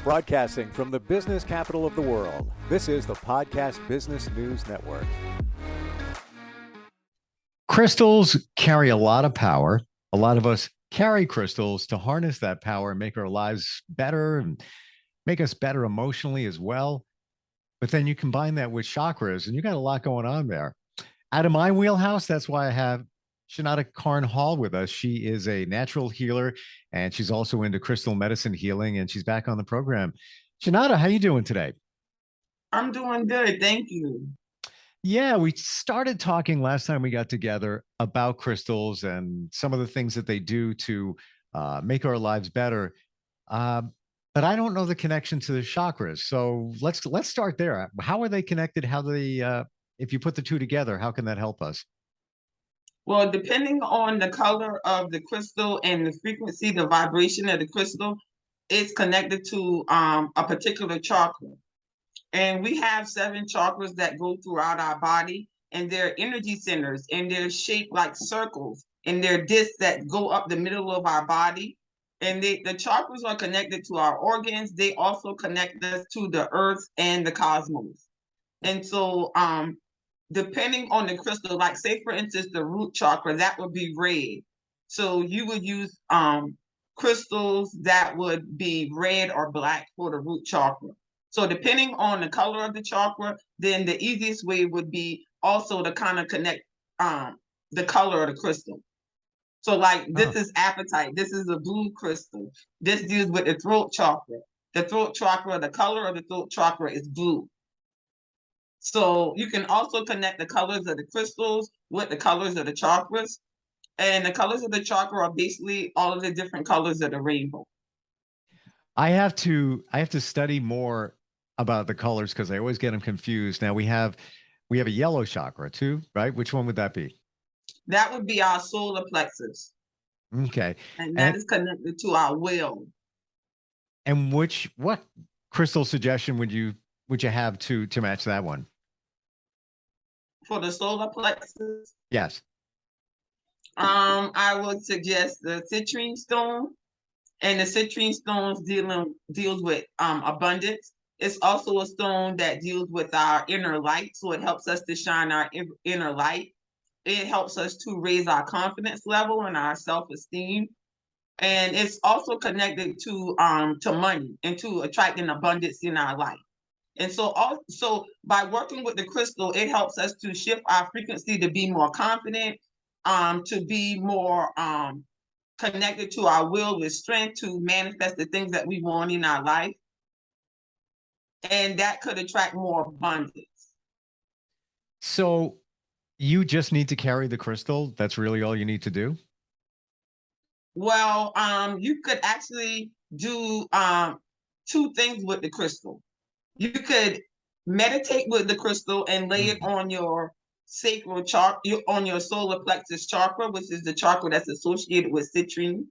Broadcasting from the business capital of the world, this is the Podcast Business News Network. Crystals carry a lot of power. A lot of us carry crystals to harness that power and make our lives better and make us better emotionally as well. But then you combine that with chakras, and you got a lot going on there. Out of my wheelhouse, that's why I have Sheinata Carn with us. She is a natural healer, and she's also into crystal medicine healing, and she's back on the program. Sheinata, how you doing today? I'm doing good, thank you. Yeah, we started talking last time we got together about crystals and some of the things that they do to make our lives better. Uh, but I don't know the connection to the chakras. So let's start there. How are they connected? How they if you put the two together, how can that help us? Well, depending on the color of the crystal and the frequency, the vibration of the crystal, it's connected to a particular chakra. And we have 7 chakras that go throughout our body, and they're energy centers, and they're shaped like circles, and they're discs that go up the middle of our body. And the chakras are connected to our organs. They also connect us to the earth and the cosmos. And so depending on the crystal, like say for instance, the root chakra, that would be red. So you would use crystals that would be red or black for the root chakra. So depending on the color of the chakra, then the easiest way would be also to kind of connect the color of the crystal. So like this is apatite, this is a blue crystal. This deals with the throat chakra. The throat chakra, the color of the throat chakra is blue. So you can also connect the colors of the crystals with the colors of the chakras. And the colors of the chakra are basically all of the different colors of the rainbow. I have to study more about the colors because I always get them confused. Now we have a yellow chakra too, right? Which one would that be? That would be our solar plexus. Okay. And that is connected to our will. And what crystal suggestion would you have to match that one? For the solar plexus? Yes. I would suggest the citrine stone, and the citrine stones deals with abundance. It's also a stone that deals with our inner light, so it helps us to shine our inner light. It helps us to raise our confidence level and our self-esteem. And it's also connected to money and to attracting abundance in our life. And so also by working with the crystal, it helps us to shift our frequency to be more confident, to be more connected to our will with strength to manifest the things that we want in our life. And that could attract more abundance. So you just need to carry the crystal? That's really all you need to do? Well, you could actually do 2 things with the crystal. You could meditate with the crystal and lay it on your sacral chakra, on your solar plexus chakra, which is the chakra that's associated with citrine.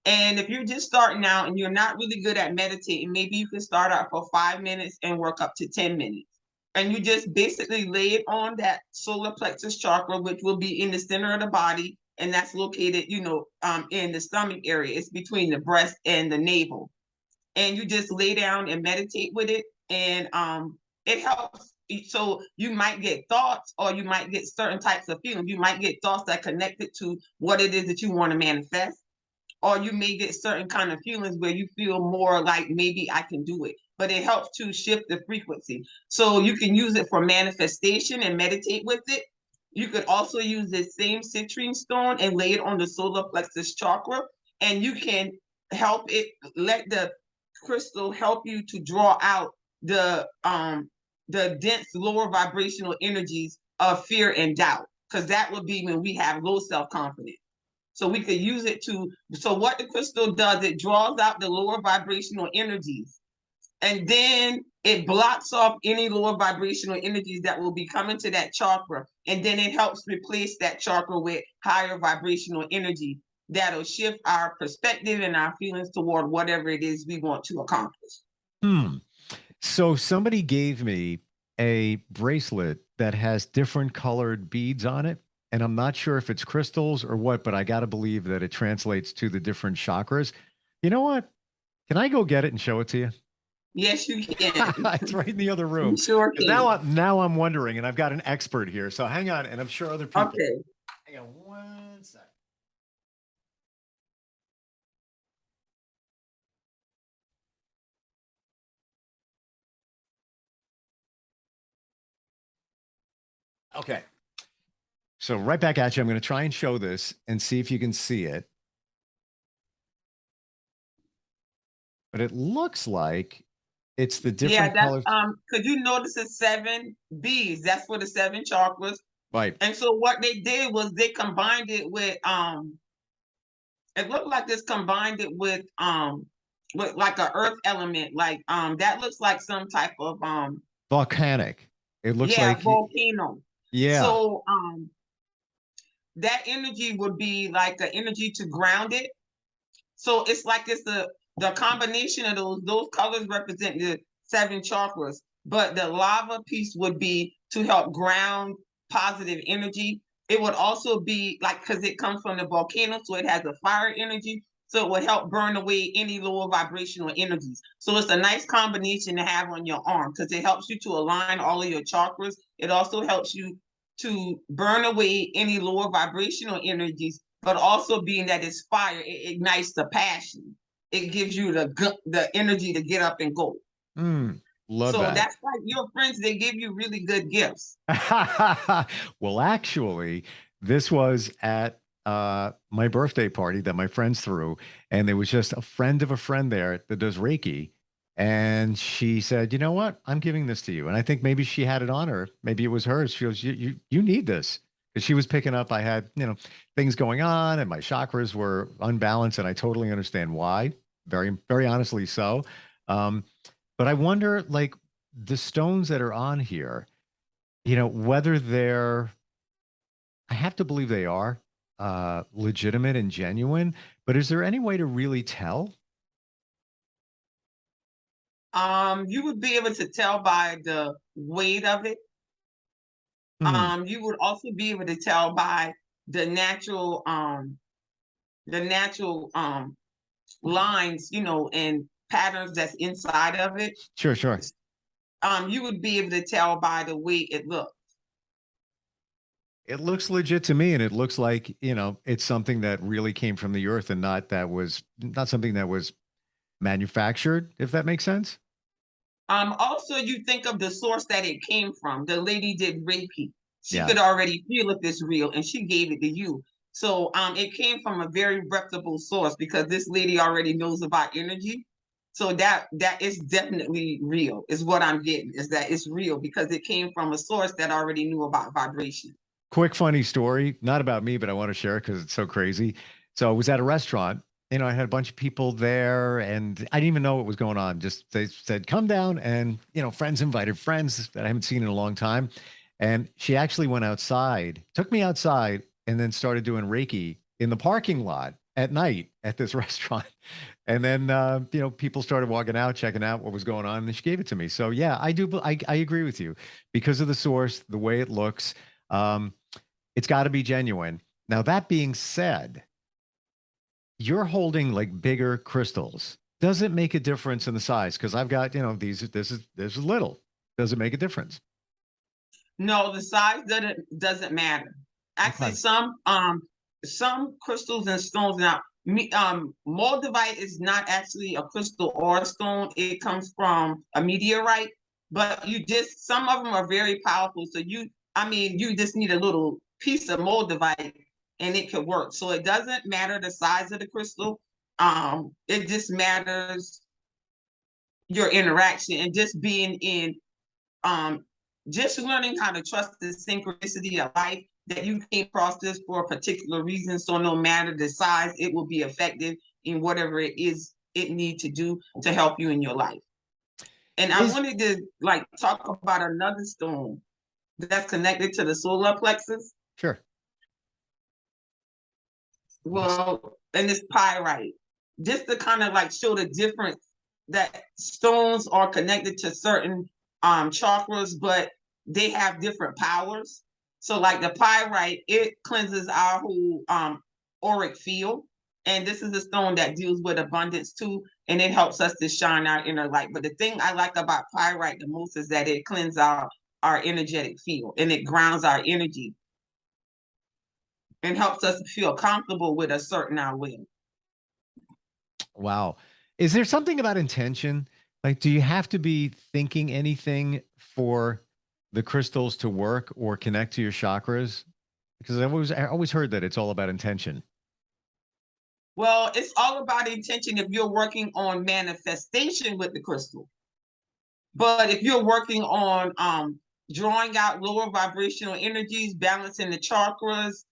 And if you're just starting out and you're not really good at meditating, maybe you can start out for 5 minutes and work up to 10 minutes. And you just basically lay it on that solar plexus chakra, which will be in the center of the body. And that's located, in the stomach area. It's between the breast and the navel. And you just lay down and meditate with it. And it helps. So you might get thoughts, or you might get certain types of feelings. You might get thoughts that connect it to what it is that you want to manifest. Or you may get certain kind of feelings where you feel more like maybe I can do it. But it helps to shift the frequency. So you can use it for manifestation and meditate with it. You could also use the same citrine stone and lay it on the solar plexus chakra. And you can help it, let the crystal help you to draw out the dense lower vibrational energies of fear and doubt. Because that would be when we have low self-confidence. So we could use it so what the crystal does, it draws out the lower vibrational energies. And then it blocks off any lower vibrational energies that will be coming to that chakra. And then it helps replace that chakra with higher vibrational energy that'll shift our perspective and our feelings toward whatever it is we want to accomplish. So somebody gave me a bracelet that has different colored beads on it. And I'm not sure if it's crystals or what, but I got to believe that it translates to the different chakras. You know what? Can I go get it and show it to you? Yes, you can. It's right in the other You room. sure Because can. now I'm wondering, and I've got an expert here. So hang on, and I'm sure other people. Okay. Hang on 1 second. Okay. So right back at you. I'm going to try and show this and see if you can see it. But it looks like it's the Yeah, different that's colors. because you notice it's 7 Bs. That's for the 7 chakras. Right. And so what they did was they combined it with it looked like this combined it with like a earth element. Like that looks like some type of Volcanic. It looks yeah, like, volcano. yeah. So that energy would be like an energy to ground it. So it's like it's the combination of those colors represent the 7 chakras, but the lava piece would be to help ground positive energy. It would also be like because it comes from the volcano, so it has a fire energy. So it would help burn away any lower vibrational energies. So it's a nice combination to have on your arm because it helps you to align all of your chakras. It also helps you to burn away any lower vibrational energies, but also being that it's fire, it ignites the passion. It gives you the energy to get up and go. Love So that. that's like your friends, they give you really good gifts. Well, actually, this was at my birthday party that my friends threw, and there was just a friend of a friend there that does Reiki. And she said, "You know what? I'm giving this to you." And I think maybe she had it on her. Maybe it was hers. She goes, "You need this." Because she was picking up, I had, things going on and my chakras were unbalanced, and I totally understand why. Very, very honestly so. Um, but I wonder, like, the stones that are on here, whether they're, I have to believe they are legitimate and genuine, but is there any way to really tell? You would be able to tell by the weight of it. Hmm, You would also be able to tell by the natural the natural lines, and patterns that's inside of it. sure, sure. You would be able to tell by the way it looks. It looks legit to me, and it looks like, it's something that really came from the earth and not something that was manufactured, if that makes sense. Also, you think of the source that it came from. The lady did Reiki. She Yeah. could already feel if it's real, and she gave it to you. So it came from a very reputable source because this lady already knows about energy. So that is definitely real, is what I'm getting, is that it's real because it came from a source that already knew about vibration. Quick funny story, not about me, but I want to share it because it's so crazy. So I was at a restaurant, I had a bunch of people there and I didn't even know what was going on. Just they said, come down, and friends invited friends that I haven't seen in a long time. And she actually went outside, took me outside, and then started doing Reiki in the parking lot at night at this restaurant. And then people started walking out, checking out what was going on, and she gave it to me. So yeah, I agree with you because of the source, the way it looks. Um, it's got to be genuine. Now, that being said, you're holding like bigger crystals. Does it make a difference in the size? Because I've got, this is little. Does it make a difference? No, the size doesn't matter. Actually, Okay. some crystals and stones now. Moldavite is not actually a crystal or a stone. It comes from a meteorite, but some of them are very powerful. So you just need a little piece of moldavite and it could work. So it doesn't matter the size of the crystal. It just matters your interaction and just being in um, just learning how to trust the synchronicity of life, that you came across this for a particular reason. So no matter the size, it will be effective in whatever it is it need to do to help you in your life. And I Is wanted to talk about another stone that's connected to the solar plexus. Sure. What's Well, and it's pyrite. Just to kind of show the difference that stones are connected to certain chakras, but they have different powers. So like the pyrite, it cleanses our whole auric field. And this is a stone that deals with abundance too, and it helps us to shine our inner light. But the thing I like about pyrite the most is that it cleanses our energetic field, and it grounds our energy and helps us feel comfortable with asserting our will. Wow. Is there something about intention? Like, do you have to be thinking anything for the crystals to work or connect to your chakras? Because I always heard that it's all about intention. Well, it's all about intention if you're working on manifestation with the crystal. But if you're working on drawing out lower vibrational energies, balancing the chakras,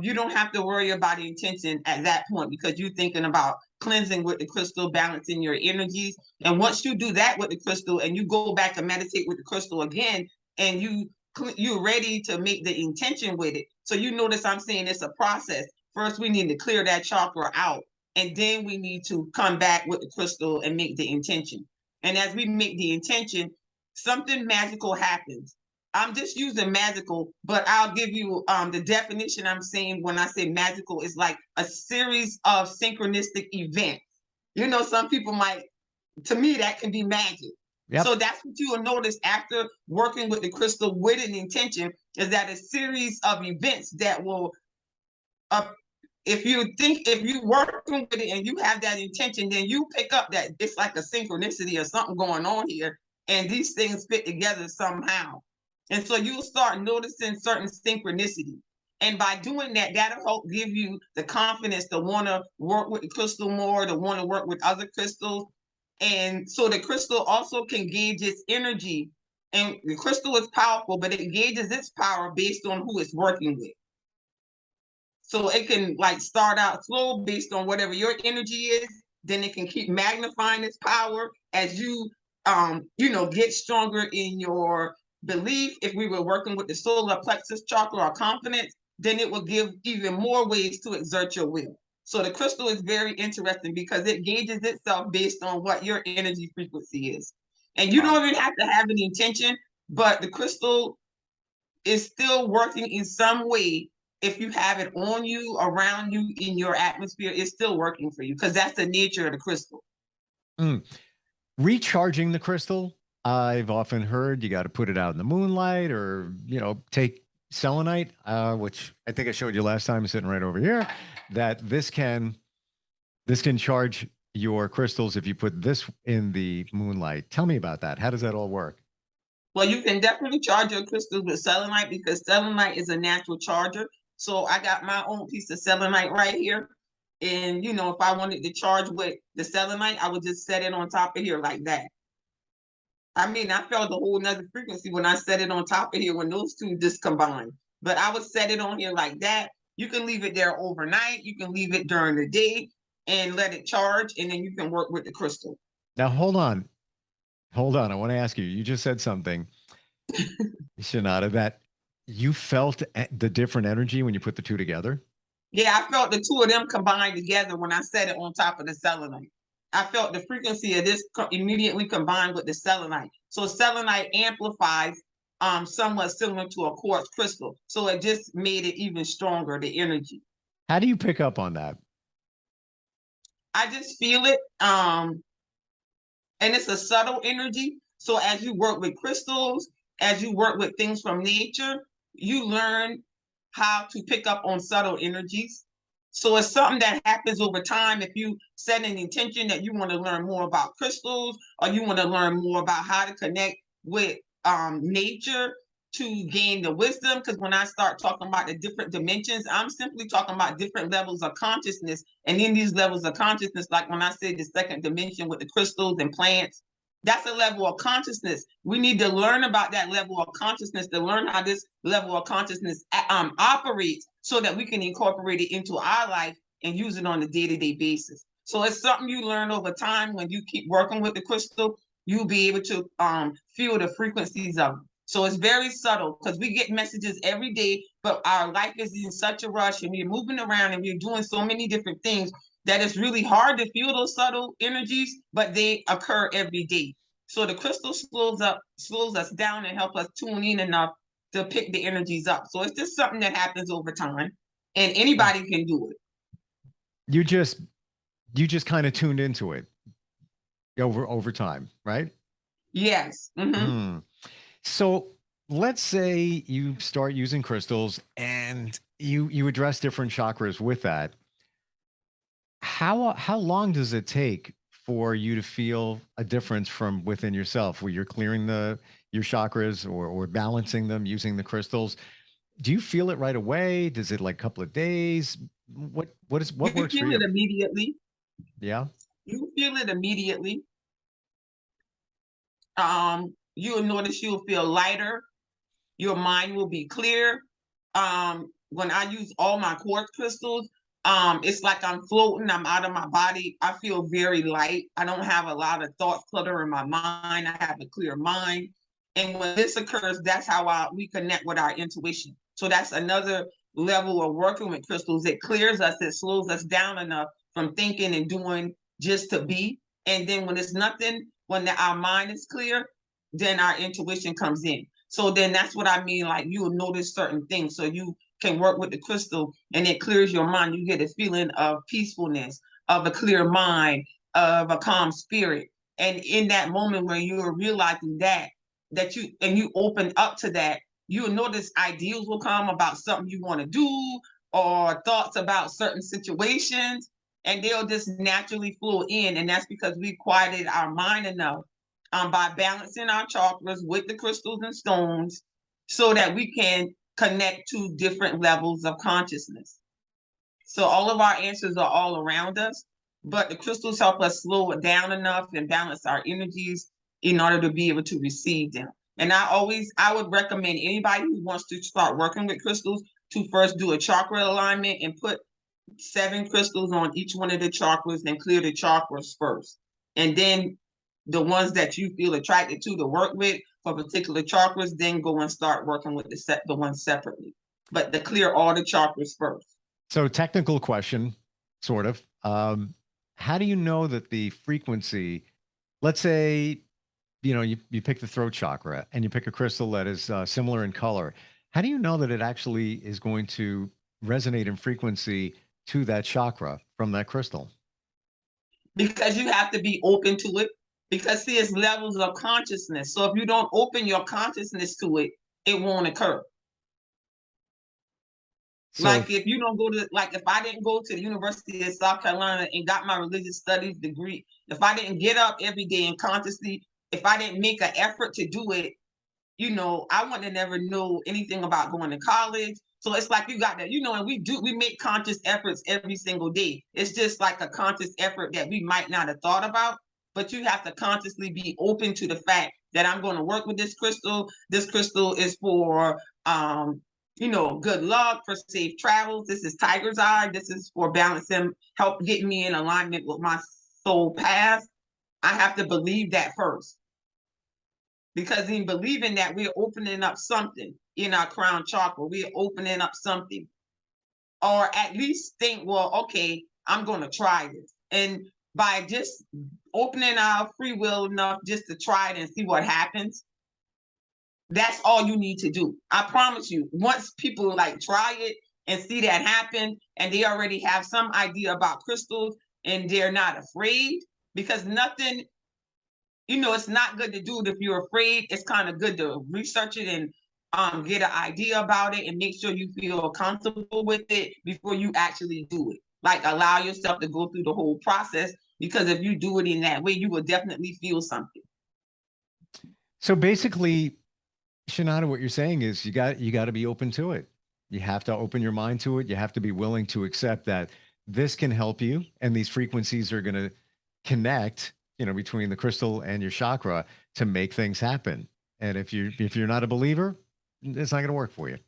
you don't have to worry about the intention at that point because you're thinking about cleansing with the crystal, balancing your energies. And once you do that with the crystal and you go back and meditate with the crystal again, and you're ready to make the intention with it. So you notice I'm saying it's a process. First, we need to clear that chakra out, and then we need to come back with the crystal and make the intention. And as we make the intention, something magical happens. I'm just using magical, but I'll give you the definition I'm saying when I say magical is like a series of synchronistic events. You know, some people might, to me, that can be magic. Yep. So that's what you will notice after working with the crystal with an intention is that a series of events that will if you working with it and you have that intention, then you pick up that it's like a synchronicity or something going on here, and these things fit together somehow. And so you'll start noticing certain synchronicity. And by doing that, that'll help give you the confidence to want to work with the crystal more, to want to work with other crystals. And so the crystal also can gauge its energy. And the crystal is powerful, but it gauges its power based on who it's working with. So it can like start out slow based on whatever your energy is. Then it can keep magnifying its power as you get stronger in your belief. If we were working with the solar plexus chakra or confidence, then it will give even more ways to exert your will. So the crystal is very interesting because it gauges itself based on what your energy frequency is. And you don't even have to have an intention, but the crystal is still working in some way. If you have it on you, around you, in your atmosphere, it's still working for you because that's the nature of the crystal. Recharging the crystal, I've often heard you got to put it out in the moonlight or, take selenite, which I think I showed you last time sitting right over here, that this can charge your crystals if you put this in the moonlight. Tell me about that. How does that all work? Well, you can definitely charge your crystals with selenite because selenite is a natural charger. So I got my own piece of selenite right here. And, if I wanted to charge with the selenite, I would just set it on top of here like that. I mean, I felt a whole nother frequency when I set it on top of here when those two just combined. But I would set it on here like that. You can leave it there overnight. You can leave it during the day and let it charge. And then you can work with the crystal. Now, hold on. I want to ask you, you just said something, Sheinata, that you felt the different energy when you put the two together. Yeah, I felt the two of them combined together when I set it on top of the selenite. I felt the frequency of this immediately combined with the selenite. So selenite amplifies somewhat similar to a quartz crystal. So it just made it even stronger, the energy. How do you pick up on that? I just feel it. And it's a subtle energy. So as you work with crystals, as you work with things from nature, you learn how to pick up on subtle energies. So it's something that happens over time. If you set an intention that you want to learn more about crystals or you want to learn more about how to connect with nature to gain the wisdom, because when I start talking about the different dimensions, I'm simply talking about different levels of consciousness. And in these levels of consciousness, like when I say the second dimension with the crystals and plants, that's a level of consciousness. We need to learn about that level of consciousness to learn how this level of consciousness operates so that we can incorporate it into our life and use it on a day-to-day basis. So it's something you learn over time. When you keep working with the crystal, you'll be able to feel the frequencies of them. So it's very subtle because we get messages every day, but our life is in such a rush and we're moving around and we're doing so many different things that it's really hard to feel those subtle energies, but they occur every day. So the crystal slows us down and help us tune in enough to pick the energies up. So it's just something that happens over time and anybody can do it. You just kind of tuned into it over time, right? Yes. Hmm. So let's say you start using crystals and you address different chakras with that. How long does it take for you to feel a difference from within yourself where you're clearing your chakras or balancing them using the crystals? Do you feel it right away? Does it like a couple of days? What You works for feel it you? immediately. Yeah. You feel it immediately. You'll notice you'll feel lighter. Your mind will be clear. When I use all my quartz crystals, it's like I'm floating, I'm out of my body. I feel very light. I don't have a lot of thought clutter in my mind. I have a clear mind. And when this occurs, that's how we connect with our intuition. So that's another level of working with crystals. It clears us, it slows us down enough from thinking and doing just to be. And then when it's nothing, our mind is clear, then our intuition comes in. So then that's what I mean. Like you'll notice certain things. So you can work with the crystal and it clears your mind. You get a feeling of peacefulness, of a clear mind, of a calm spirit. And in that moment where you're realizing that you open up to that, you'll notice ideas will come about something you want to do or thoughts about certain situations, and they'll just naturally flow in. And that's because we quieted our mind enough by balancing our chakras with the crystals and stones so that we can connect to different levels of consciousness. So all of our answers are all around us, but the crystals help us slow it down enough and balance our energies in order to be able to receive them. And I would recommend anybody who wants to start working with crystals to first do a chakra alignment and put 7 crystals on each one of the chakras and clear the chakras first. And then the ones that you feel attracted to work with for particular chakras, then go and start working with the ones separately. But to clear all the chakras first. So technical question, sort of. How do you know that the frequency, let's say, you pick the throat chakra and you pick a crystal that is similar in color. How do you know that it actually is going to resonate in frequency to that chakra from that crystal? Because you have to be open to it. Because see, it's levels of consciousness. So if you don't open your consciousness to it, it won't occur. So, Like if you don't go to, like if I didn't go to the University of South Carolina and got my religious studies degree, if I didn't get up every day and consciously, if I didn't make an effort to do it, I wouldn't have never know anything about going to college. So it's like you got that, and we make conscious efforts every single day. It's just like a conscious effort that we might not have thought about, but you have to consciously be open to the fact that I'm going to work with this crystal. This crystal is for good luck, for safe travels. This is tiger's eye. This is for balancing, help get me in alignment with my soul path. I have to believe that first. Because in believing that, we're opening up something in our crown chakra. We're opening up something. Or at least think, well, okay, I'm going to try this. And by just opening our free will enough just to try it and see what happens, that's all you need to do. I promise you, once people like try it and see that happen, and they already have some idea about crystals and they're not afraid, because nothing, it's not good to do it if you're afraid. It's kind of good to research it and get an idea about it and make sure you feel comfortable with it before you actually do it. Like allow yourself to go through the whole process, because if you do it in that way, you will definitely feel something. so basically, Sheinata, what you're saying is you got to be open to it. You have to open your mind to it. You have to be willing to accept that this can help you, and these frequencies are going to connect, between the crystal and your chakra to make things happen. And if you're not a believer, it's not going to work for you.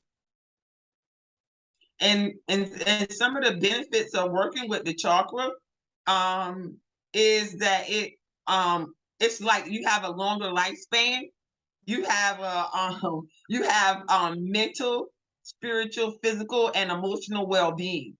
And some of the benefits of working with the chakra is that it's like you have a longer lifespan. You have mental, spiritual, physical, and emotional well-being.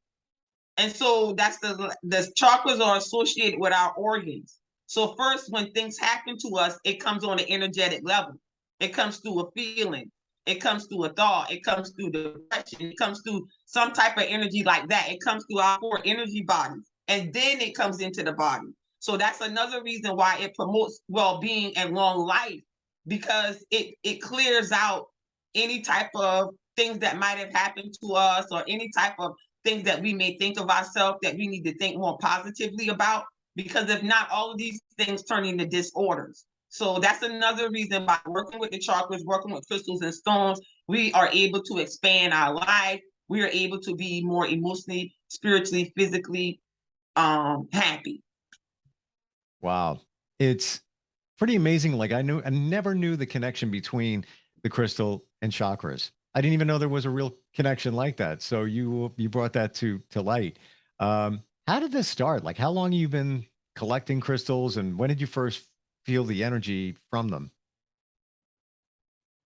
And so that's the chakras are associated with our organs. So first, when things happen to us, it comes on an energetic level. It comes through a feeling. It comes through a thought. It comes through depression. It comes through some type of energy like that. It comes through our 4 energy bodies. and then it comes into the body. So that's another reason why it promotes well-being and long life, because it clears out any type of things that might have happened to us, or any type of things that we may think of ourselves that we need to think more positively about, because if not, all of these things turn into disorders. So that's another reason, by working with the chakras, working with crystals and stones, we are able to expand our life. We are able to be more emotionally, spiritually, physically happy. Wow. It's pretty amazing. Like I never knew the connection between the crystal and chakras. I didn't even know there was a real connection like that. So you brought that to light. How did this start? Like how long have you been collecting crystals, and when did you first feel the energy from them?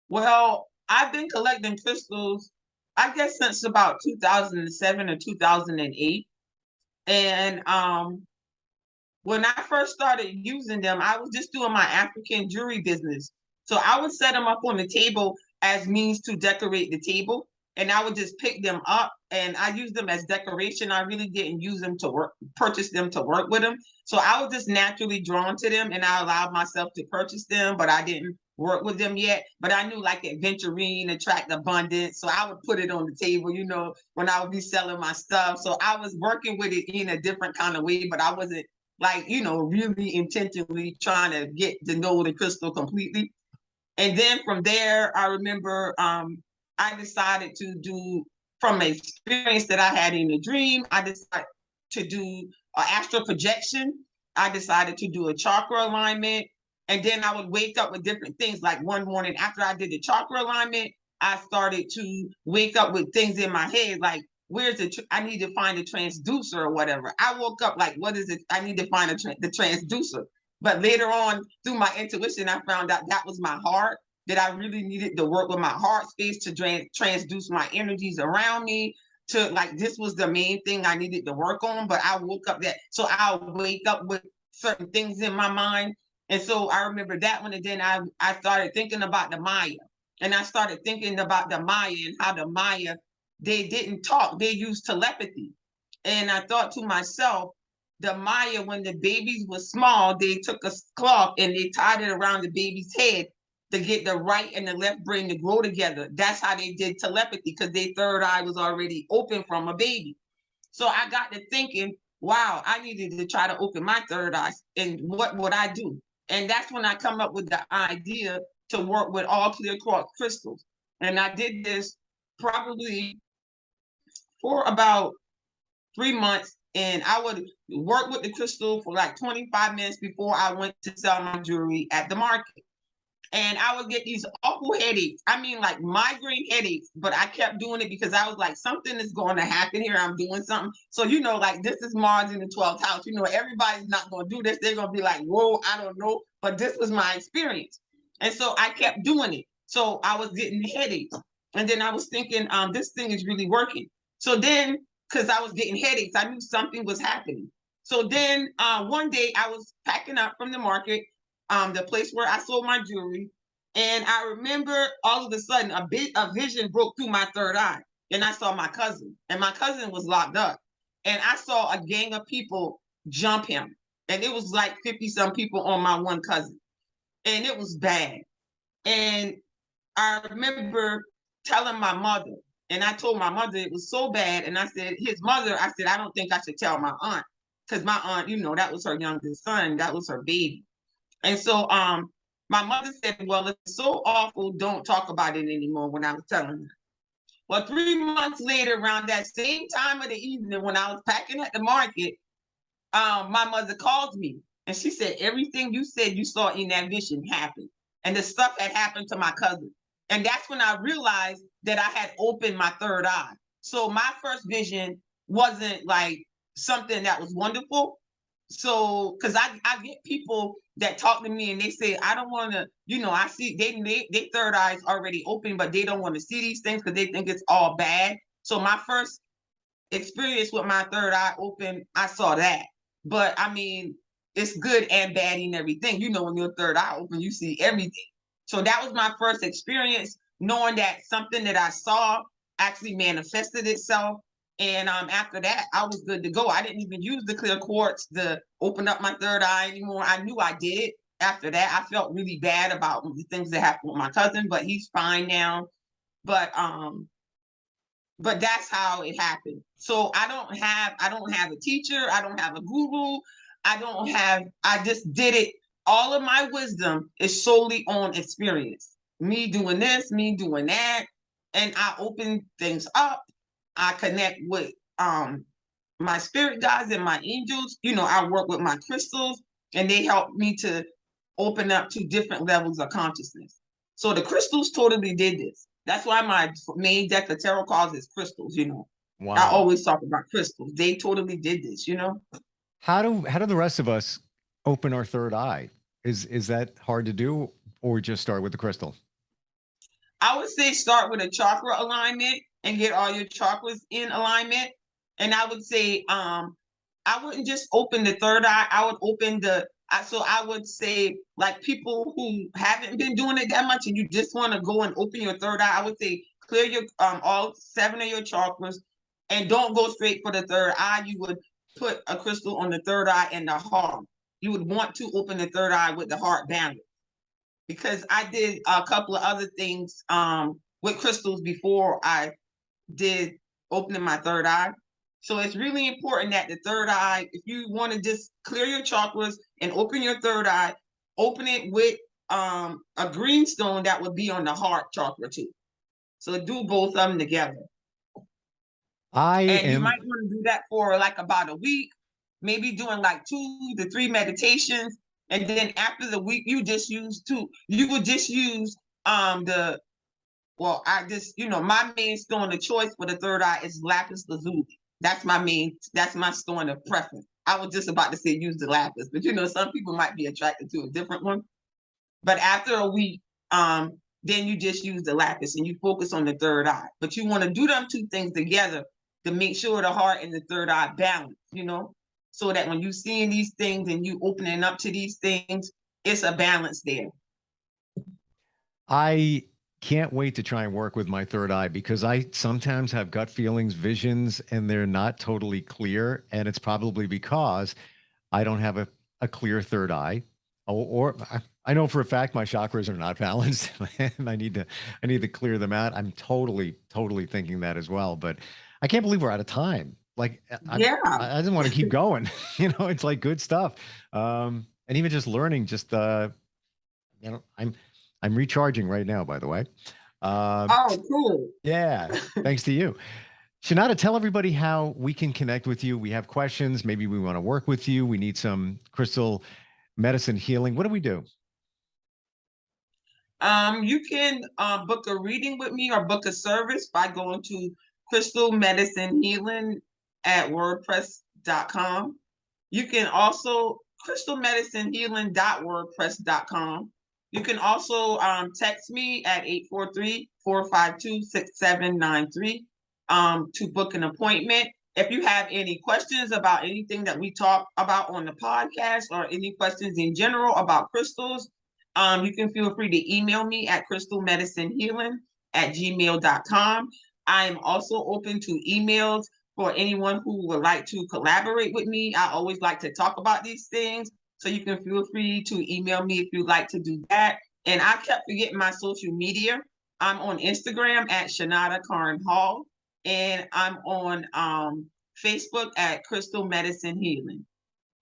Well, I've been collecting crystals, I guess, since about 2007 or 2008. And when I first started using them, I was just doing my African jewelry business. So I would set them up on the table as means to decorate the table. And I would just pick them up and I use them as decoration. I really didn't use them to purchase them to work with them. So I was just naturally drawn to them, and I allowed myself to purchase them, but I didn't work with them yet. But I knew like adventurine attract abundance. So I would put it on the table, when I would be selling my stuff. So I was working with it in a different kind of way, but I wasn't like, really intentionally trying to get to know the crystal completely. And then from there, I remember I decided to do, from an experience that I had in a dream, I decided to do astral projection. I decided to do a chakra alignment. And then I would wake up with different things. Like one morning after I did the chakra alignment, I started to wake up with things in my head, like, I need to find a transducer or whatever. I woke up like, what is it? I need to find the transducer. But later on, through my intuition, I found out that was my heart, that I really needed to work with my heart space to transduce my energies around me. To like, this was the main thing I needed to work on. But I woke up so I'll wake up with certain things in my mind. And so I remember that one. And then I started thinking about the Maya. And I started thinking about the Maya and how the Maya, they didn't talk, they used telepathy. And I thought to myself, the Maya, when the babies were small, they took a cloth and they tied it around the baby's head to get the right and the left brain to grow together. That's how they did telepathy, because their third eye was already open from a baby. So I got to thinking, wow, I needed to try to open my third eye, and what would I do? And that's when I come up with the idea to work with all clear quartz crystals. And I did this probably for about 3 months, and I would work with the crystal for like 25 minutes before I went to sell my jewelry at the market. And I would get these awful headaches. I mean, like migraine headaches, but I kept doing it because I was like, something is going to happen here. I'm doing something. So, like this is Mars in the 12th house. Everybody's not going to do this. They're going to be like, whoa, I don't know. But this was my experience. And so I kept doing it. So I was getting headaches. And then I was thinking, this thing is really working. So then, because I was getting headaches, I knew something was happening. So then one day I was packing up from the market, the place where I sold my jewelry. And I remember all of a sudden a vision broke through my third eye. And I saw my cousin, and my cousin was locked up. And I saw a gang of people jump him. And it was like 50 some people on my one cousin. And it was bad. And I remember telling my mother, and I told my mother it was so bad. And I said, I said, I don't think I should tell my aunt. Because my aunt, that was her youngest son. That was her baby. And so my mother said, well, it's so awful, don't talk about it anymore, when I was telling her. Well, 3 months later, around that same time of the evening, when I was packing at the market, my mother called me and she said, everything you said you saw in that vision happened. And the stuff had happened to my cousin. And that's when I realized that I had opened my third eye. So my first vision wasn't like something that was wonderful. So, because I get people that talk to me and they say, I don't want to, I see they third eye's already open, but they don't want to see these things because they think it's all bad. So my first experience with my third eye open, I saw that. But I mean, it's good and bad in everything. When your third eye open, you see everything. So that was my first experience, knowing that something that I saw actually manifested itself. And after that, I was good to go. I didn't even use the clear quartz to open up my third eye anymore. I knew I did. After that, I felt really bad about the things that happened with my cousin, but he's fine now. But that's how it happened. So I don't have a teacher, I don't have a guru, I just did it. All of my wisdom is solely on experience. Me doing this, me doing that, and I open things up. I connect with my spirit guides and my angels. I work with my crystals, and they help me to open up to different levels of consciousness. So the crystals totally did this. That's why my main deck of tarot cards is crystals. I Wow. always talk about crystals. They totally did this. How do the rest of us open our third eye? Is that hard to do, or just start with the crystal? I would say start with a chakra alignment and get all your chakras in alignment. And I would say, I wouldn't just open the third eye. I would open so I would say, like, people who haven't been doing it that much and you just want to go and open your third eye, I would say clear your all 7 of your chakras and don't go straight for the third eye. You would put a crystal on the third eye and the heart. You would want to open the third eye with the heart balance, because I did a couple of other things with crystals before I did opening my third eye. So it's really important that the third eye, if you want to just clear your chakras and open your third eye, open it with a green stone that would be on the heart chakra too. So do both of them together. And you might want to do that for like about a week, maybe doing like 2 to 3 meditations. And then after the week, you would just use my main stone of choice for the third eye is lapis lazuli. That's my stone of preference. I was just about to say use the lapis, but some people might be attracted to a different one. But after a week, then you just use the lapis and you focus on the third eye. But you want to do them 2 things together to make sure the heart and the third eye balance, so that when you're seeing these things and you opening up to these things, it's a balance there. I can't wait to try and work with my third eye, because I sometimes have gut feelings, visions, and they're not totally clear. And it's probably because I don't have a clear third eye, or I know for a fact my chakras are not balanced and I need to clear them out. I'm totally thinking that as well. But I can't believe we're out of time. Like, Yeah. I didn't want to keep going. It's like good stuff. And even just learning, I'm recharging right now, by the way. Oh, cool. Yeah. Thanks to you. Sheinata, tell everybody how we can connect with you. We have questions. Maybe we want to work with you. We need some crystal medicine healing. What do we do? You can book a reading with me or book a service by going to Crystal Medicine Healing at WordPress.com. You can also crystalmedicinehealing.wordpress.com. You can also text me at 843-452-6793 to book an appointment. If you have any questions about anything that we talk about on the podcast or any questions in general about crystals, you can feel free to email me at crystalmedicinehealing@gmail.com. I am also open to emails for anyone who would like to collaborate with me. I always like to talk about these things, so you can feel free to email me if you'd like to do that. And I kept forgetting my social media. I'm on Instagram at Sheinata Carn Hall, and I'm on Facebook at Crystal Medicine Healing.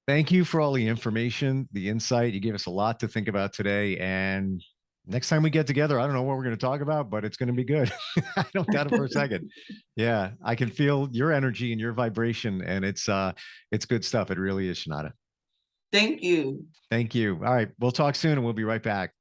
Thank you for all the information, the insight. You gave us a lot to think about today. And next time we get together, I don't know what we're going to talk about, but it's going to be good. I don't doubt it for a second. Yeah, I can feel your energy and your vibration, and it's good stuff. It really is, Sheinata. Thank you. Thank you. All right, we'll talk soon, and we'll be right back.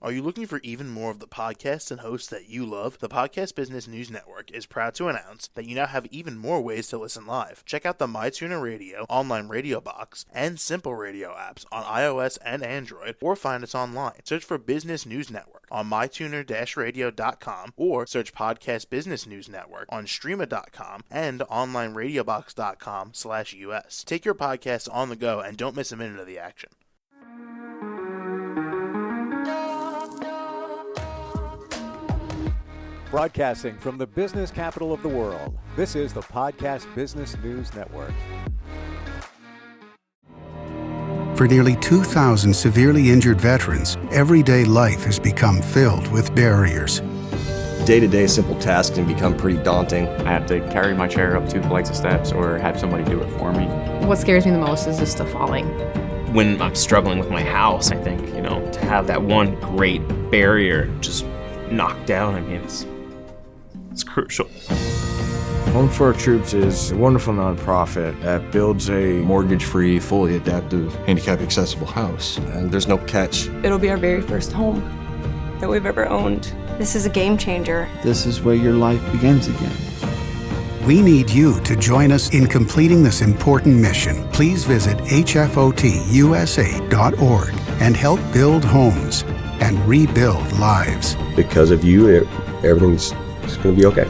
Are you looking for even more of the podcasts and hosts that you love? The Podcast Business News Network is proud to announce that you now have even more ways to listen live. Check out the MyTuner Radio, online radio box, and Simple Radio apps on iOS and Android, or find us online. Search for Business News Network on mytuner-radio.com, or search Podcast Business News Network on streama.com and onlineradiobox.com/US. Take your podcast on the go and don't miss a minute of the action. Broadcasting from the business capital of the world, this is the Podcast Business News Network. For nearly 2,000 severely injured veterans, everyday life has become filled with barriers. Day-to-day simple tasks can become pretty daunting. I have to carry my chair up 2 flights of steps or have somebody do it for me. What scares me the most is just the falling. When I'm struggling with my house, I think, to have that one great barrier just knocked down, it's crucial. Home for Our Troops is a wonderful nonprofit that builds a Mortgage-free, fully adaptive, handicap-accessible house. And there's no catch. It'll be our very first home that we've ever owned. This is a game changer. This is where your life begins again. We need you to join us in completing this important mission. Please visit hfotusa.org and help build homes and rebuild lives. Because of you, everything's going to be okay.